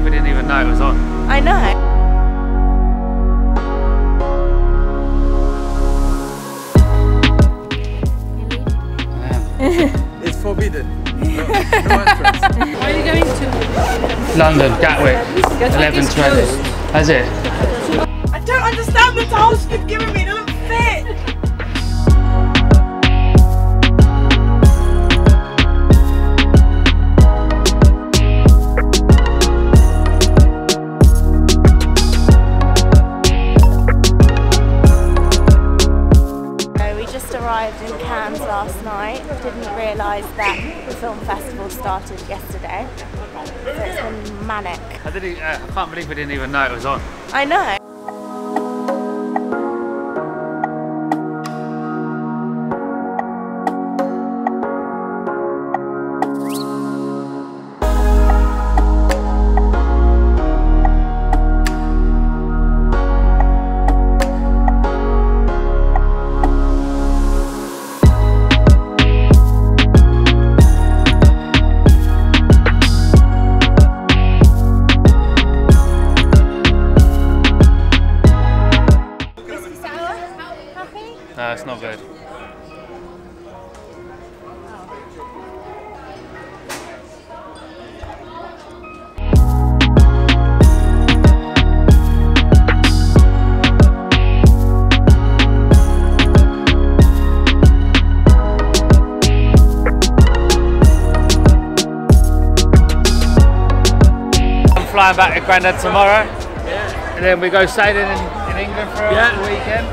believe we didn't even know it was on. I know. It's forbidden. No entrance. Where are you going to? London, Gatwick, 11:20. That's it. I don't understand the task you've given me. It doesn't fit. Arrived in Cannes last night, didn't realise that the film festival started yesterday, so it's been manic. I can't believe we didn't even know it was on. I know. No, it's not good. I'm flying back to Grandad tomorrow, and then we go sailing in England for the weekend.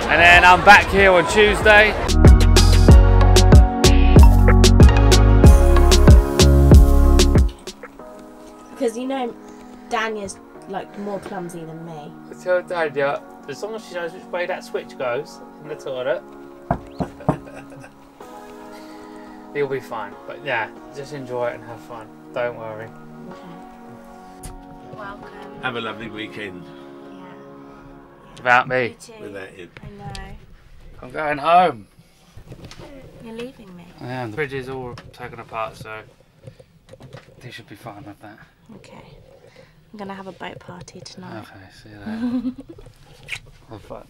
And then I'm back here on Tuesday. Because you know, Dania's like more clumsy than me. Tell Dania, as long as she knows which way that switch goes in the toilet, he'll be fine. But yeah, just enjoy it and have fun. Don't worry. Okay. Welcome. Have a lovely weekend. Without me. You too. Without you. I know. I'm going home. You're leaving me. I am. The fridge is all taken apart, so they should be fine with that. Okay. I'm gonna have a boat party tonight. Okay, see you later. Have fun.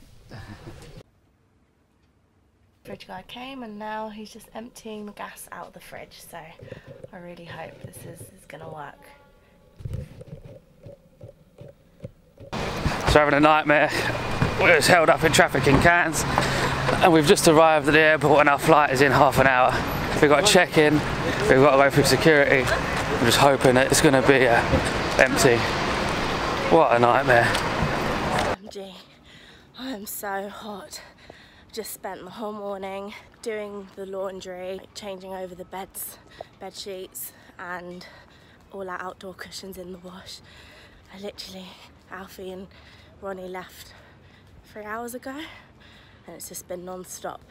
Fridge guy came and now he's just emptying the gas out of the fridge, so I really hope this is gonna work. So having a nightmare. We was held up in traffic in Cannes and we've just arrived at the airport and our flight is in half an hour. We've got to check in, we've got to go through security. I'm just hoping that it's going to be empty. What a nightmare. OMG, I am so hot. Just spent the whole morning doing the laundry, changing over the bed sheets and all our outdoor cushions in the wash. I literally, Alfie and Ronnie left 3 hours ago and it's just been non-stop,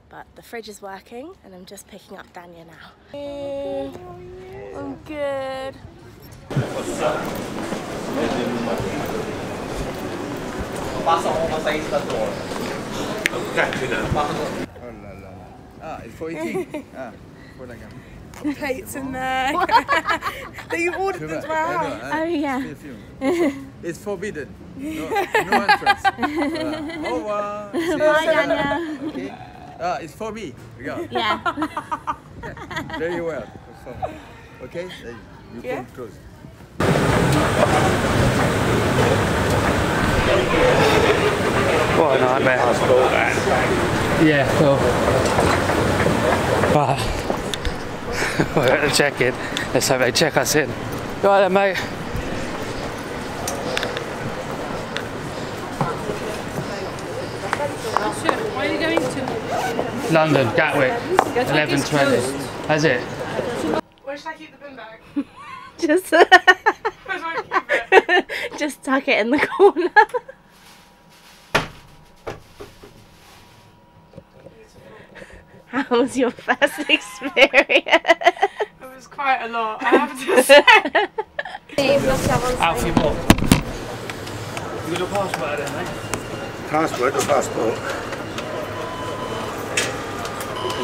but the fridge is working and I'm just picking up Dania now. Hey, I'm good. It's for eating. For like Plates in there that you ordered as well. Oh yeah. It's forbidden. No entrance. Bye, Dania. Okay. It's for me. Yeah. Very well. Okay. You can close. What a nightmare. Yeah, cool. But we're at the check-in. Let's hope they check us in. Right then, mate. Where are you going to? London, Gatwick, 11:20. That's it. Where should I keep the bin bag? Just, Where should I keep it? just tuck it in the corner. How was your first experience? It was quite a lot, I have to say. Alfie, what? You got your passport there, mate? Passport or passport?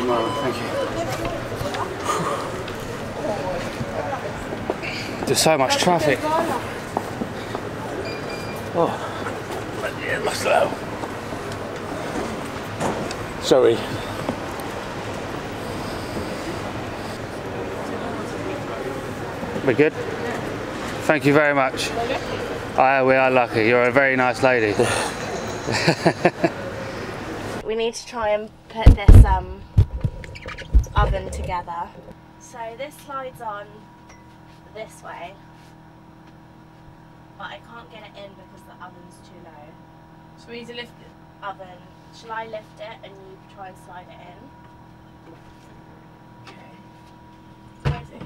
No, thank you. There's so much traffic. Oh, yeah, my slow. Sorry. We're good? Thank you very much. We are lucky. You're a very nice lady. We need to try and put this oven together. So this slides on this way, but I can't get it in because the oven's too low. So we need to lift it. Oven. Shall I lift it and you try and slide it in? Okay. Where is it?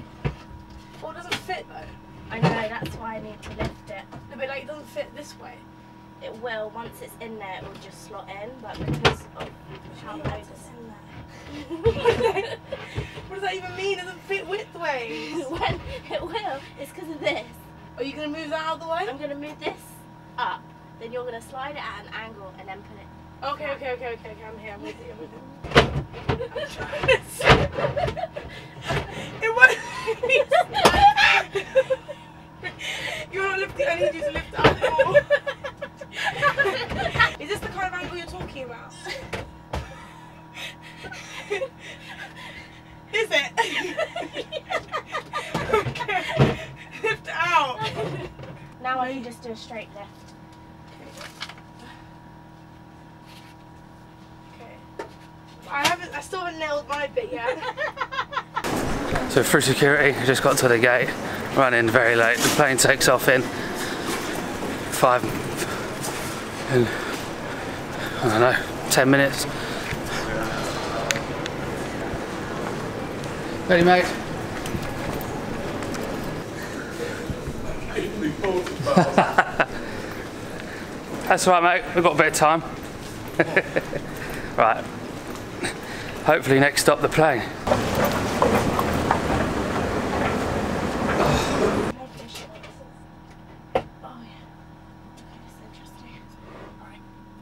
Oh, it doesn't fit though. I know, that's why I need to lift it. No, but like it doesn't fit this way. It will, once it's in there, it will just slot in, but because of how low it's in there. What does that even mean? It doesn't fit widthways. When it will, it's because of this. Are you going to move that out of the way? I'm going to move this up, then you're going to slide it at an angle and then put it. Okay, I'm here, I'm with you, It won't. You're not lifting, I need you to lift it up more. Is this the kind of angle you're talking about? Is it? Okay. Lift it out. Now I can just do a straight lift. Okay. I still haven't nailed my bit yet. So through security, we just got to the gate, running very late. The plane takes off in I don't know, 10 minutes. Ready, mate? That's all right, mate. We've got a bit of time. Right. Hopefully next stop the plane.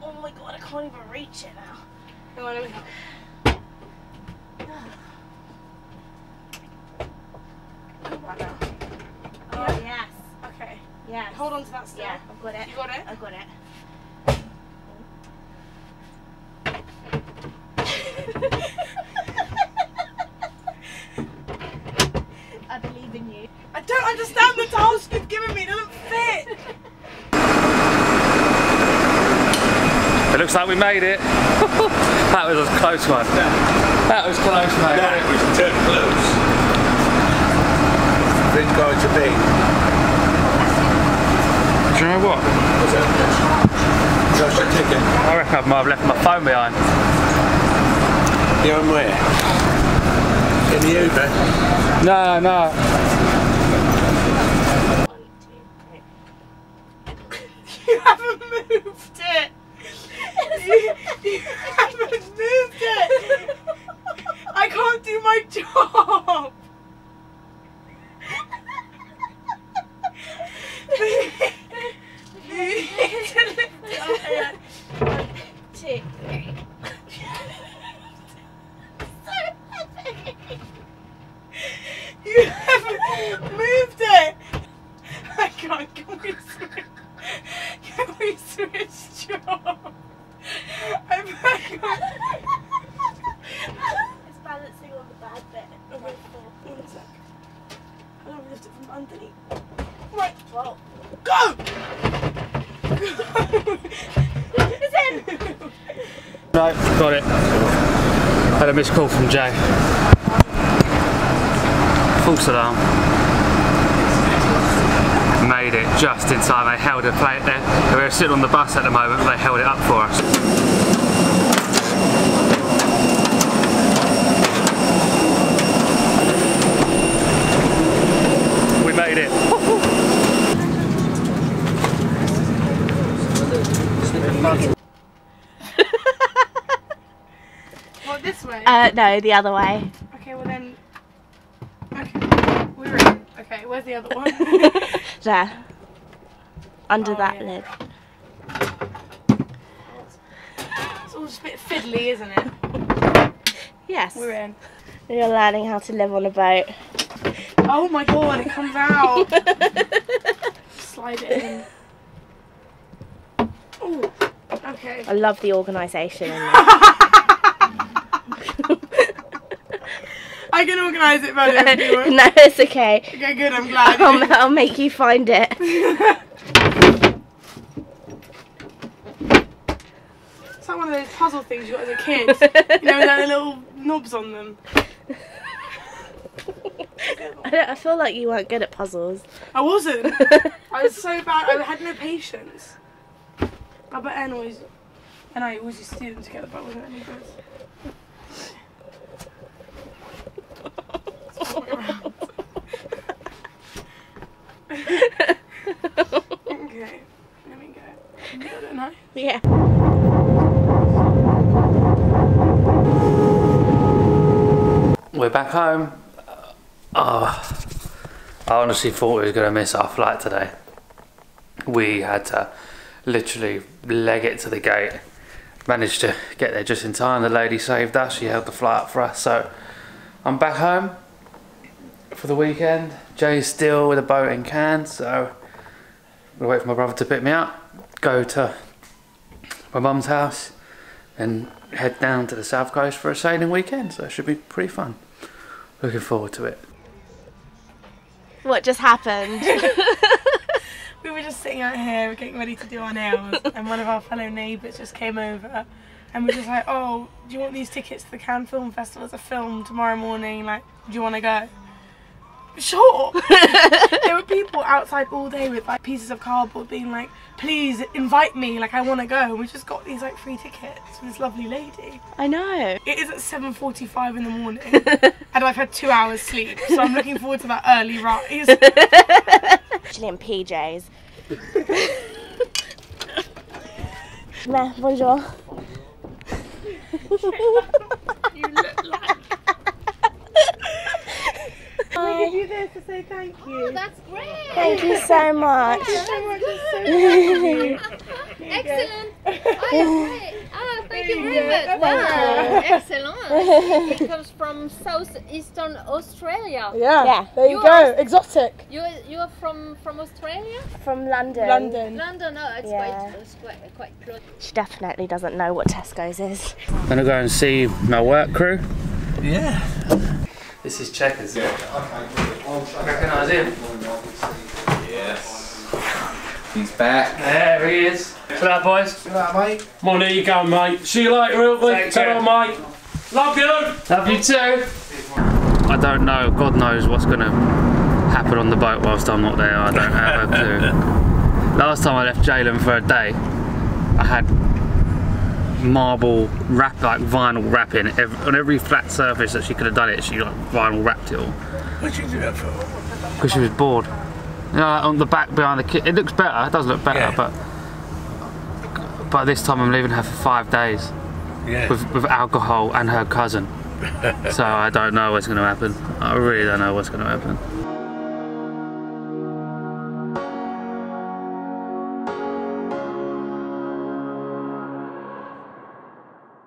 Oh my god, I can't even reach it now. Hang on, let me help. Oh yes. Okay. Yes. Hold on to that still. Yeah, I've got it. You got it? I've got it. I believe in you. I don't understand the task you've given me. It doesn't fit. It looks like we made it. That was a close one. That was close, mate. That was too close. It's going to be. Do you know what? What's that? Just a ticket. I reckon I might have left my phone behind. You're on where? In the Uber? No, no. 1, 2, 3. You haven't moved it. You haven't moved it. I can't do my job. You need to lift it up here. 1, 2, 3. You haven't moved it. I can't. Can we switch jobs? It's balancing on the bad bit. Okay, one sec. I'm gonna lift it from underneath. Right, Whoa. go! It's in! Right, got it. Had a missed call from Jay. False alarm. Made it just in time. They held a plate there. We were sitting on the bus at the moment, but they held it up for us. We made it. What, this way? No, the other way. Okay, well then. Okay, we're in. Okay, where's the other one? There. Under Oh, that yeah. lid. It's all just a bit fiddly, isn't it? Yes. We're in. You're learning how to live on a boat. Oh my god, it comes out. Slide it in. Ooh, okay. I love the organisation in there. I can organise it better if you want. No, it's okay. Okay, good, I'm glad. I'll make you find it. It's like one of those puzzle things you got as a kid. You know, with like the little knobs on them. I feel like you weren't good at puzzles. I wasn't. I was so bad. I had no patience. I bet Anne always, and I always used to do them together, but I wasn't any good. Okay, there we go. Good, don't I? Yeah. We're back home. I honestly thought we were going to miss our flight today. We had to literally leg it to the gate. Managed to get there just in time. The lady saved us. She held the flight up for us. So I'm back home for the weekend. Jay's still with a boat in Cairns, so I'm gonna wait for my brother to pick me up, go to my mum's house and head down to the south coast for a sailing weekend. So it should be pretty fun. Looking forward to it. What just happened? We were just sitting out here getting ready to do our nails, and one of our fellow neighbours just came over and we're just like, oh, do you want these tickets to the Cannes Film Festival? It's a film tomorrow morning, like, do you want to go? Sure. There were people outside all day with like pieces of cardboard being like, please invite me, like I want to go. And we just got these like free tickets from this lovely lady. I know. It is at 7:45 in the morning and I've had 2 hours sleep, so I'm looking forward to that early rise. Actually in PJs. Mais, bonjour. You look like... Can we give you this to say thank you? Oh, that's great. Thank you so much. Thank you so much. It's so kind of you. Excellent. Oh, great. Oh, thank you very Yeah, much. Wow, excellent. It comes from southeastern Australia. Yeah. There you go. Exotic. You are from Australia? From London. London. London. Oh, it's Yeah. quite close. She definitely doesn't know what Tesco's is. I'm gonna go and see my work crew. Yeah. This is Checkers. I recognise him. Yes. He's back. There he is. What's up, boys? Right, mate. Come on, there you go, mate. See you later, Ilkley. Take care. Ta-ra, mate. Love you. Love you too. I don't know. God knows what's going to happen on the boat whilst I'm not there. I don't have a clue. Last time I left Ceylan for a day, I had marble wrap, like vinyl wrapping on every flat surface that she could have done it. She like vinyl wrapped it all. What'd you do that for? Because she was bored. You know, on the back behind the kit, it looks better. It does look better, Yeah. but this time I'm leaving her for 5 days Yeah. with alcohol and her cousin. So I don't know what's going to happen. I really don't know what's going to happen.